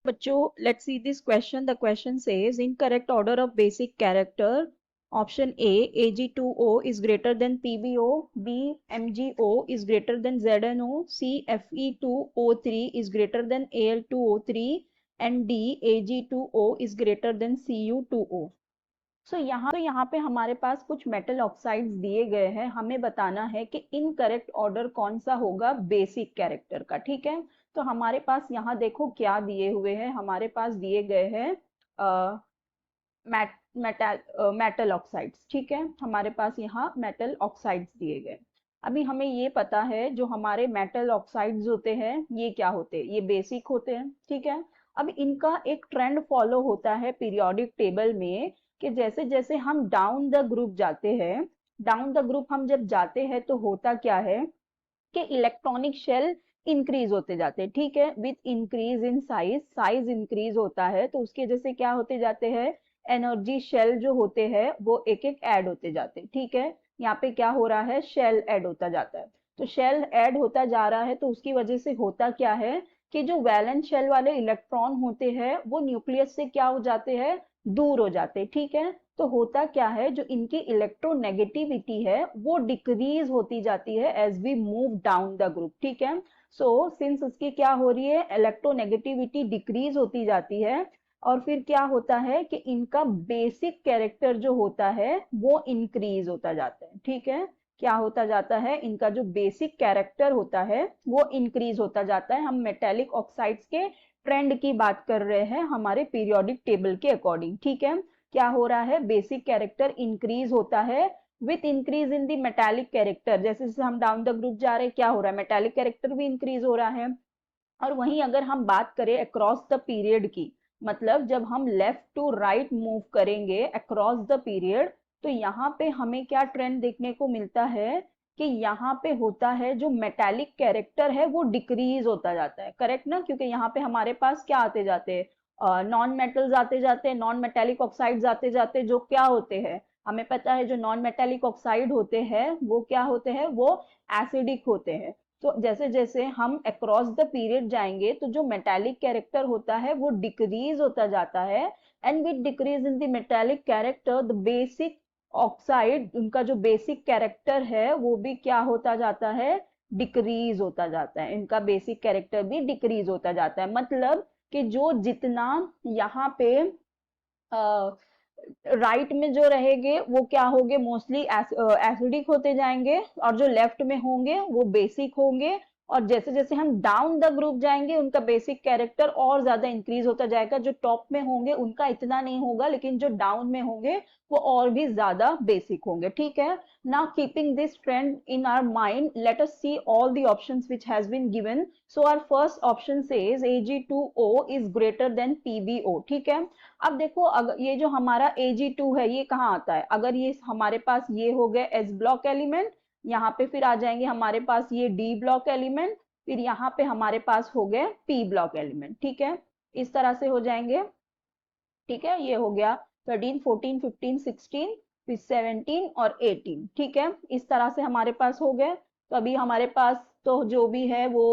बच्चों, let's see this question. The question says, in correct order of basic character, option A, Ag2O is greater than PbO, B, MgO is greater than ZnO, C, Fe2O3 is greater than Al2O3, and D, Ag2O is greater than Cu2O. यहाँ पे हमारे पास कुछ metal oxides दिए गए हैं, हमें बताना है कि इनकरेक्ट ऑर्डर कौन सा होगा बेसिक कैरेक्टर का। ठीक है, तो हमारे पास यहाँ देखो क्या दिए हुए हैं। हमारे पास दिए गए हैं मेटल ऑक्साइड्स। ठीक है, हमारे पास यहाँ मेटल ऑक्साइड्स दिए गए। अभी हमें ये पता है जो हमारे मेटल ऑक्साइड्स होते हैं ये क्या होते हैं, ये बेसिक होते हैं। ठीक है, अब इनका एक ट्रेंड फॉलो होता है पीरियोडिक टेबल में कि जैसे जैसे हम डाउन द ग्रुप जाते हैं, डाउन द ग्रुप हम जब जाते हैं तो होता क्या है कि इलेक्ट्रॉनिक शेल इंक्रीज होते जाते हैं। ठीक है, with increase in size, size increase होता है तो उसके वजह से क्या होते जाते हैं, एनर्जी शेल जो होते हैं वो एक एक ऐड होते जाते हैं। ठीक है, यहाँ पे क्या हो रहा है, शेल ऐड होता जाता है। तो शेल ऐड होता जा रहा है तो उसकी वजह से होता क्या है कि जो वैलेंस शेल वाले इलेक्ट्रॉन होते हैं वो न्यूक्लियस से क्या हो जाते हैं, दूर हो जाते हैं। ठीक है, तो होता क्या है, जो इनकी इलेक्ट्रोनेगेटिविटी है वो डिक्रीज होती जाती है as we move down the group. ठीक है, सो सिंस उसकी क्या हो रही है, इलेक्ट्रोनेगेटिविटी डिक्रीज होती जाती है और फिर क्या होता है कि इनका बेसिक कैरेक्टर जो होता है वो इंक्रीज होता जाता है। ठीक है, क्या होता जाता है, इनका जो बेसिक कैरेक्टर होता है वो इंक्रीज होता जाता है। हम मेटेलिक ऑक्साइड्स के ट्रेंड की बात कर रहे हैं हमारे पीरियोडिक टेबल के अकॉर्डिंग। ठीक है, क्या हो रहा है, बेसिक कैरेक्टर इंक्रीज होता है with increase in the metallic character. जैसे जैसे हम डाउन द ग्रुप जा रहे हैं क्या हो रहा है, मेटालिक कैरेक्टर भी इंक्रीज हो रहा है। और वहीं अगर हम बात करें अक्रॉस द पीरियड की, मतलब जब हम लेफ्ट टू राइट मूव करेंगे अक्रॉस द पीरियड, तो यहाँ पे हमें क्या ट्रेंड देखने को मिलता है कि यहाँ पे होता है जो मेटालिक कैरेक्टर है वो डिक्रीज होता जाता है। करेक्ट ना, क्योंकि यहाँ पे हमारे पास क्या आते जाते हैं, नॉन मेटल्स आते जाते हैं, नॉन मेटालिक ऑक्साइड्स आते जाते हैं, जो क्या होते हैं, हमें पता है जो नॉन मेटालिक ऑक्साइड होते हैं वो क्या होते हैं, वो एसिडिक होते हैं। तो जैसे जैसे हम अक्रॉस द पीरियड जाएंगे तो जो मेटालिक कैरेक्टर होता है वो डिक्रीज होता जाता है, and with decrease in the metallic character the basic oxide, उनका जो बेसिक कैरेक्टर है वो भी क्या होता जाता है, डिक्रीज होता जाता है। इनका बेसिक कैरेक्टर भी डिक्रीज होता जाता है, मतलब कि जो जितना यहाँ पे राइट में जो रहेंगे वो क्या होंगे, मोस्टली एसिडिक होते जाएंगे, और जो लेफ्ट में होंगे वो बेसिक होंगे। और जैसे जैसे हम डाउन द ग्रुप जाएंगे उनका बेसिक कैरेक्टर और ज्यादा इंक्रीज होता जाएगा। जो टॉप में होंगे उनका इतना नहीं होगा, लेकिन जो डाउन में होंगे वो और भी ज्यादा बेसिक होंगे। ठीक है, now keeping this trend in our mind, let us see all the options which has been given. So our first option says Ag2O is greater than PbO. ठीक है, अब देखो अगर ये जो हमारा Ag2 है ये कहाँ आता है, अगर ये हमारे पास ये हो गए S ब्लॉक एलिमेंट, यहाँ पे फिर आ जाएंगे हमारे पास ये D ब्लॉक एलिमेंट, फिर यहाँ पे हमारे पास हो गए P ब्लॉक एलिमेंट। ठीक है, इस तरह से हो जाएंगे। ठीक है, ये हो गया 13, 14, 15, 16, फिर 17 और 18। ठीक है, इस तरह से हमारे पास हो गए। तो अभी हमारे पास तो जो भी है वो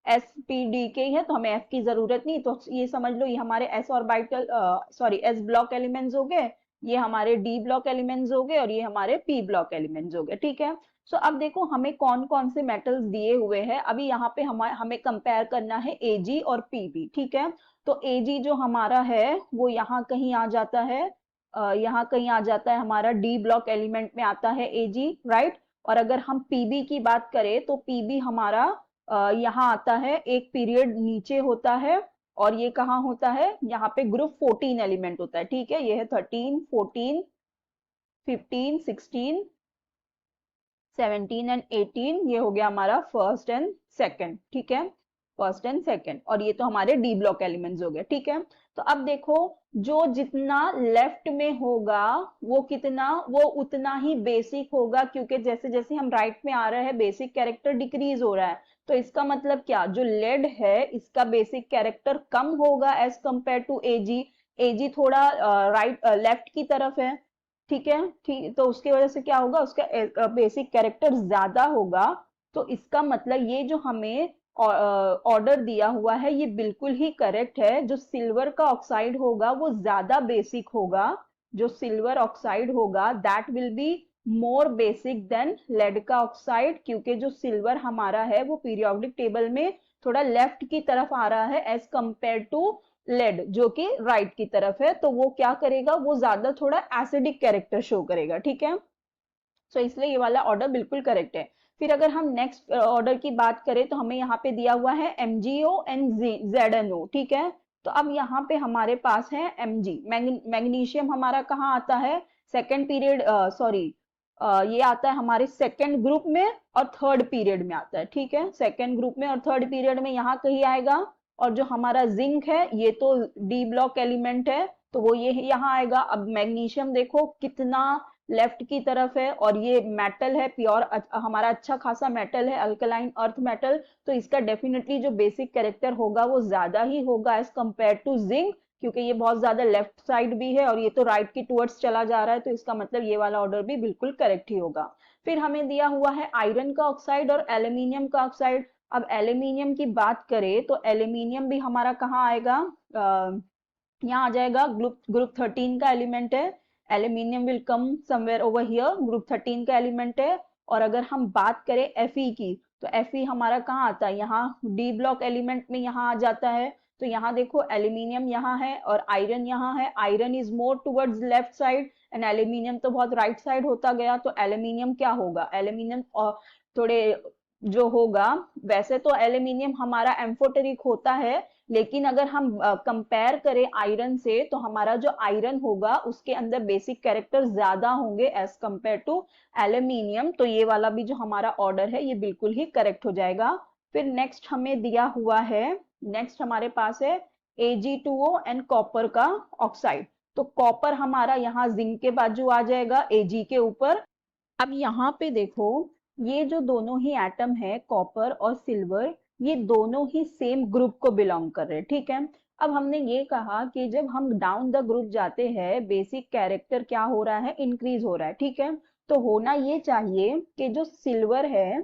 एस पी डी के ही है, तो हमें एफ की जरूरत नहीं। तो ये समझ लो ये हमारे S orbital sorry S block elements हो गए, ये हमारे डी ब्लॉक एलिमेंट्स हो गए, और ये हमारे पी ब्लॉक एलिमेंट्स हो गए। ठीक है, सो अब देखो हमें कौन कौन से मेटल्स दिए हुए हैं। अभी यहाँ पे हमें कंपेयर करना है एजी और पीबी। ठीक है, तो एजी जो हमारा है वो यहाँ कहीं आ जाता है, यहाँ कहीं आ जाता है, हमारा डी ब्लॉक एलिमेंट में आता है एजी, राइट। और अगर हम पीबी की बात करें तो पीबी हमारा यहाँ आता है, एक पीरियड नीचे होता है, और ये कहाँ होता है, यहाँ पे ग्रुप 14 एलिमेंट होता है। ठीक है, ये है 13, 14, 15, 16, 17 एंड 18, ये हो गया हमारा फर्स्ट एंड सेकंड। ठीक है, फर्स्ट एंड सेकंड, और ये तो हमारे डी ब्लॉक एलिमेंट्स हो गए। ठीक है, तो अब देखो जो जितना लेफ्ट में होगा वो कितना, वो उतना ही बेसिक होगा, क्योंकि जैसे जैसे हम राइट में आ रहे हैं बेसिक कैरेक्टर डिक्रीज हो रहा है। तो इसका मतलब क्या, जो लेड है इसका बेसिक कैरेक्टर कम होगा एज कंपेयर टू एजी। एजी थोड़ा राइट लेफ्ट की तरफ है। ठीक है, ठीक, तो उसकी वजह से क्या होगा, उसका बेसिक कैरेक्टर ज्यादा होगा। तो इसका मतलब ये जो हमें ऑर्डर दिया हुआ है ये बिल्कुल ही करेक्ट है। जो सिल्वर का ऑक्साइड होगा वो ज्यादा बेसिक होगा। जो सिल्वर ऑक्साइड होगा that will be more basic than lead का ऑक्साइड, क्योंकि जो सिल्वर हमारा है वो पीरियोडिक टेबल में थोड़ा लेफ्ट की तरफ आ रहा है एज कंपेयर टू लेड जो कि राइट की तरफ है। तो वो क्या करेगा, वो ज्यादा थोड़ा एसिडिक कैरेक्टर शो करेगा, ठीक है। सो इसलिए ये वाला ऑर्डर बिल्कुल करेक्ट है। फिर अगर हम नेक्स्ट ऑर्डर की बात करें तो हमें यहाँ पे दिया हुआ है MgO एंड ZnO, ठीक है। तो अब यहाँ पे हमारे पास है Mg, मैग्नीशियम हमारा कहाँ आता है, सेकेंड पीरियड, सॉरी, ये आता है हमारे सेकेंड ग्रुप में और थर्ड पीरियड में आता है, ठीक है। सेकेंड ग्रुप में और थर्ड पीरियड में यहाँ कहीं आएगा। और जो हमारा जिंक है ये तो डी ब्लॉक एलिमेंट है, तो वो ये यहाँ आएगा। अब मैग्नीशियम देखो कितना लेफ्ट की तरफ है और ये मेटल है प्योर, हमारा अच्छा खासा मेटल है, अल्कलाइन अर्थ मेटल। तो इसका डेफिनेटली जो बेसिक कैरेक्टर होगा वो ज्यादा ही होगा एज कंपेयर टू जिंक, क्योंकि ये बहुत ज्यादा लेफ्ट साइड भी है और ये तो राइट की टुवर्ड्स चला जा रहा है। तो इसका मतलब ये वाला ऑर्डर भी बिल्कुल करेक्ट ही होगा। फिर हमें दिया हुआ है आयरन का ऑक्साइड और एल्यूमिनियम का ऑक्साइड। अब एल्यूमिनियम की बात करें तो एल्यूमिनियम भी हमारा कहाँ आएगा, यहाँ आ जाएगा, ग्रुप ग्रुप 13 का एलिमेंट है। Aluminium will come somewhere over here, group 13 का एलिमेंट है। और अगर हम बात करें Fe की तो Fe हमारा कहाँ आता है, यहाँ डी ब्लॉक एलिमेंट में यहाँ आ जाता है। तो यहाँ देखो एल्यूमिनियम यहाँ है और आयरन यहाँ है। Iron is more towards left side and aluminium तो बहुत राइट साइड होता गया। तो एल्यूमिनियम क्या होगा, एल्यूमिनियम थोड़े जो होगा, वैसे तो एल्यूमिनियम हमारा एम्फोटेरिक होता है, लेकिन अगर हम कंपेयर करें आयरन से तो हमारा जो आयरन होगा उसके अंदर बेसिक कैरेक्टर ज्यादा होंगे एज कंपेयर टू एल्यूमिनियम। तो ये वाला भी जो हमारा ऑर्डर है ये बिल्कुल ही करेक्ट हो जाएगा। फिर नेक्स्ट हमें दिया हुआ है, नेक्स्ट हमारे पास है Ag2O एंड कॉपर का ऑक्साइड। तो कॉपर हमारा यहाँ जिंक के बाजू आ जाएगा Ag के ऊपर। अब यहाँ पे देखो ये जो दोनों ही एटम है कॉपर और सिल्वर, ये दोनों ही सेम ग्रुप को बिलोंग कर रहे हैं, ठीक है। अब हमने ये कहा कि जब हम डाउन द ग्रुप जाते हैं बेसिक कैरेक्टर क्या हो रहा है, इंक्रीज हो रहा है, ठीक है। तो होना ये चाहिए कि जो सिल्वर है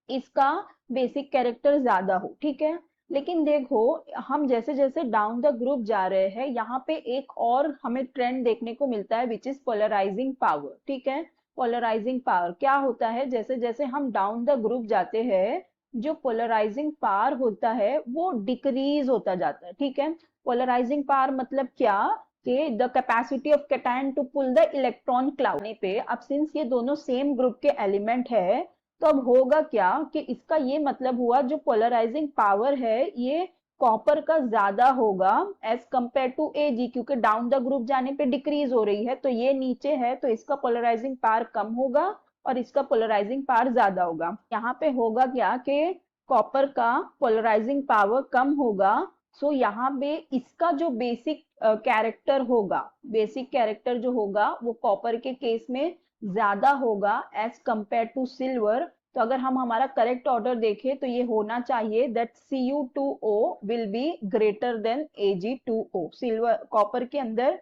इसका बेसिक कैरेक्टर ज्यादा हो, ठीक है। लेकिन देखो हम जैसे जैसे डाउन द ग्रुप जा रहे हैं यहाँ पे एक और हमें ट्रेंड देखने को मिलता है विच इज पोलराइजिंग पावर, ठीक है। पोलराइजिंग पावर क्या होता है, जैसे जैसे हम डाउन द ग्रुप जाते हैं जो पोलराइजिंग पावर होता है वो डिक्रीज होता जाता है, ठीक है। पोलराइजिंग पावर मतलब क्या, कि the capacity of cation to pull the electron cloud पे। अब सिंस ये दोनों सेम ग्रुप के एलिमेंट है तो अब होगा क्या कि इसका ये मतलब हुआ जो पोलराइजिंग पावर है ये कॉपर का ज्यादा होगा एज कंपेयर टू Ag, क्योंकि डाउन द ग्रुप जाने पे डिक्रीज हो रही है तो ये नीचे है तो इसका पोलराइजिंग पावर कम होगा और इसका पोलराइजिंग पावर ज्यादा होगा। यहाँ पे होगा क्या कि कॉपर का पोलराइजिंग पावर कम होगा। सो यहाँ पे इसका जो बेसिक कैरेक्टर होगा, बेसिक कैरेक्टर जो होगा वो कॉपर के केस में ज्यादा होगा एज कंपेयर टू सिल्वर। तो अगर हम हमारा करेक्ट ऑर्डर देखें तो ये होना चाहिए that Cu2O will be greater than Ag2O। Silver copper के अंदर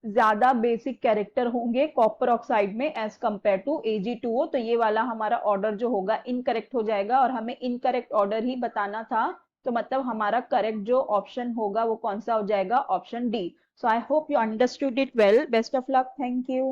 ज्यादा बेसिक कैरेक्टर होंगे कॉपर ऑक्साइड में एज कंपेयर टू Ag2O। तो ये वाला हमारा ऑर्डर जो होगा इनकरेक्ट हो जाएगा और हमें इनकरेक्ट ऑर्डर ही बताना था। तो मतलब हमारा करेक्ट जो ऑप्शन होगा वो कौन सा हो जाएगा, option D. So I hope you understood it well. Best of luck, thank you.